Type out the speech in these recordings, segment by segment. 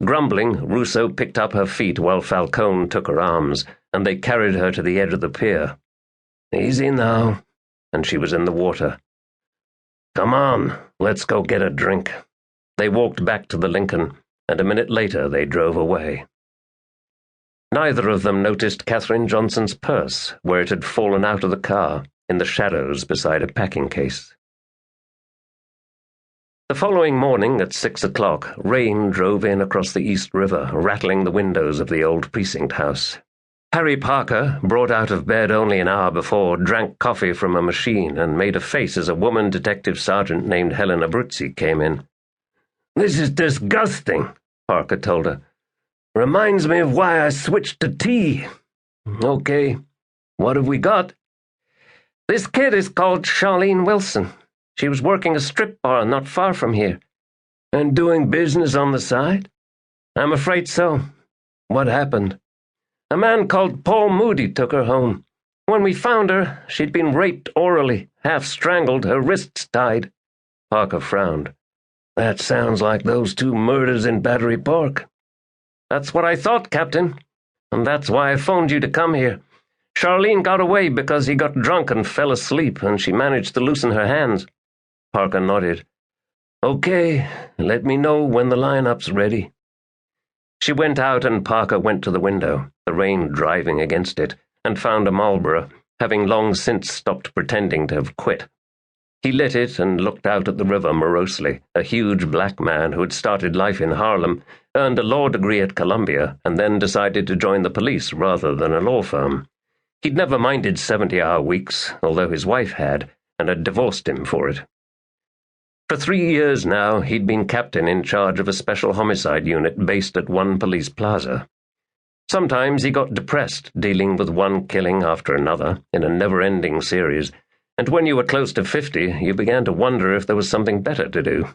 Grumbling, Rousseau picked up her feet while Falcone took her arms, and they carried her to the edge of the pier. "Easy now," and she was in the water. "Come on, let's go get a drink." They walked back to the Lincoln, and a minute later they drove away. Neither of them noticed Katherine Johnson's purse, where it had fallen out of the car, in the shadows beside a packing case. The following morning at 6 o'clock, rain drove in across the East River, rattling the windows of the old precinct house. Harry Parker, brought out of bed only an hour before, drank coffee from a machine and made a face as a woman detective sergeant named Helen Abruzzi came in. "This is disgusting," Parker told her. "Reminds me of why I switched to tea." "Okay, what have we got?" "This kid is called Charlene Wilson. She was working a strip bar not far from here." "And doing business on the side?" "I'm afraid so." "What happened?" "A man called Paul Moody took her home. When we found her, she'd been raped orally, half strangled, her wrists tied." Parker frowned. "That sounds like those 2 murders in Battery Park." "That's what I thought, Captain. And that's why I phoned you to come here. Charlene got away because he got drunk and fell asleep, and she managed to loosen her hands." Parker nodded. "Okay, let me know when the lineup's ready." She went out and Parker went to the window, the rain driving against it, and found a Marlboro, having long since stopped pretending to have quit. He lit it and looked out at the river morosely, a huge black man who had started life in Harlem, earned a law degree at Columbia, and then decided to join the police rather than a law firm. He'd never minded 70-hour weeks, although his wife had, and had divorced him for it. For 3 years now, he'd been captain in charge of a special homicide unit based at one police plaza. Sometimes he got depressed dealing with one killing after another in a never-ending series, and when you were close to 50, you began to wonder if there was something better to do.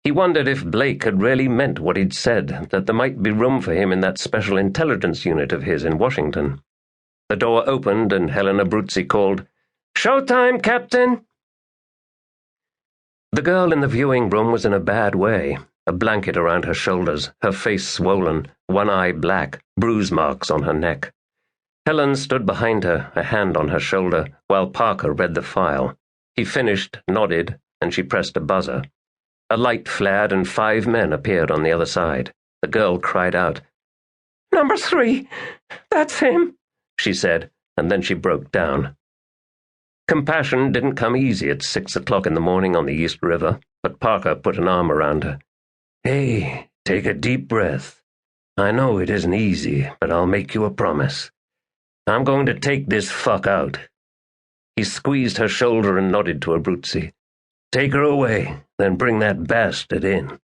He wondered if Blake had really meant what he'd said, that there might be room for him in that special intelligence unit of his in Washington. The door opened and Helen Abruzzi called, "Showtime, Captain!" The girl in the viewing room was in a bad way, a blanket around her shoulders, her face swollen, one eye black, bruise marks on her neck. Helen stood behind her, a hand on her shoulder, while Parker read the file. He finished, nodded, and she pressed a buzzer. A light flared and 5 men appeared on the other side. The girl cried out. "Number 3! That's him!" she said, and then she broke down. Compassion didn't come easy at 6 o'clock in the morning on the East River, but Parker put an arm around her. "Hey, take a deep breath. I know it isn't easy, but I'll make you a promise. I'm going to take this fuck out." He squeezed her shoulder and nodded to Abruzzi. "Take her away, then bring that bastard in."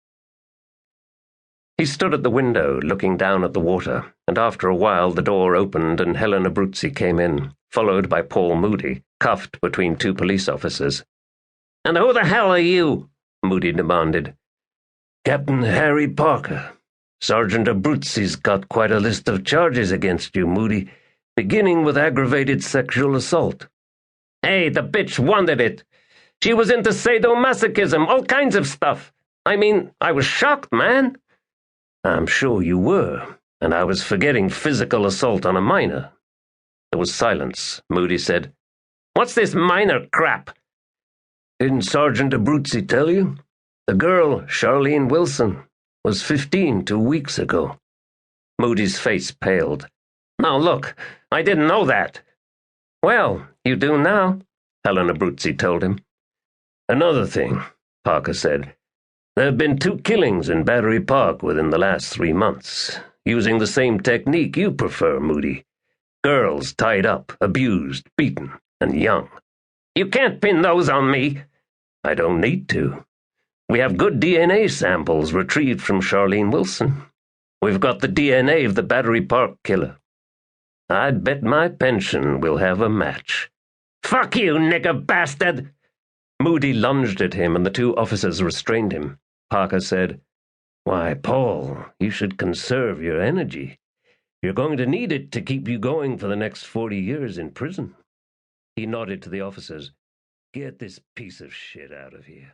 He stood at the window, looking down at the water, and after a while the door opened and Helen Abruzzi came in, followed by Paul Moody, cuffed between 2 police officers. "And who the hell are you?" Moody demanded. "Captain Harry Parker. Sergeant Abruzzi's got quite a list of charges against you, Moody, beginning with aggravated sexual assault." "Hey, the bitch wanted it. She was into sadomasochism, all kinds of stuff. I mean, I was shocked, man." "I'm sure you were, and I was forgetting physical assault on a minor." There was silence. Moody said, "What's this minor crap?" "Didn't Sergeant Abruzzi tell you? The girl, Charlene Wilson, was 15 2 weeks ago." Moody's face paled. "Now look, I didn't know that." "Well, you do now," Helen Abruzzi told him. "Another thing," Parker said. "There have been 2 killings in Battery Park within the last 3 months, using the same technique you prefer, Moody. Girls tied up, abused, beaten, and young." "You can't pin those on me." "I don't need to. We have good DNA samples retrieved from Charlene Wilson. We've got the DNA of the Battery Park killer. I'd bet my pension we'll have a match." "Fuck you, nigger bastard!" Moody lunged at him and the 2 officers restrained him. Parker said, "Why, Paul, you should conserve your energy. You're going to need it to keep you going for the next 40 years in prison." He nodded to the officers. "Get this piece of shit out of here."